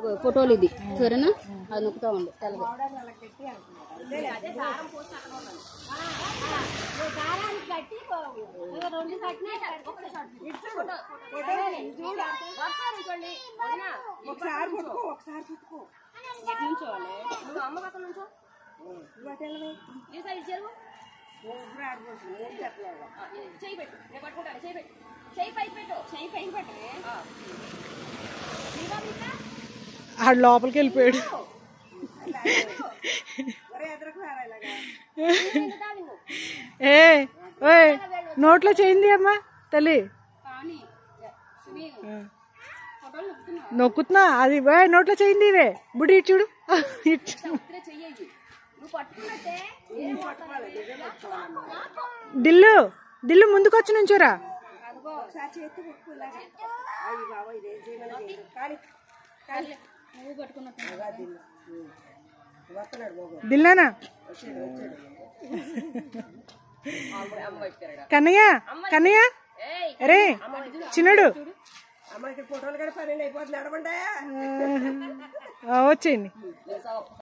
ఫోటోలు ఇది సరేనా? అది నొక్కుతా ఉండు తెల్లగా. ఆడు లోపలికి వెళ్ళిపోయాడు. ఏ ఓయ్ నోట్లో చేయింది అమ్మా తల్లి, నొక్కుతున్నా అది నోట్లో చేయింది. ఇవే బుడి చూడు. దిల్లు దిల్లు ముందుకొచ్చి నుంచోరా. దిల్లానా కన్నయ్య కన్నయ్య అరే చిన్నడు వచ్చేయండి.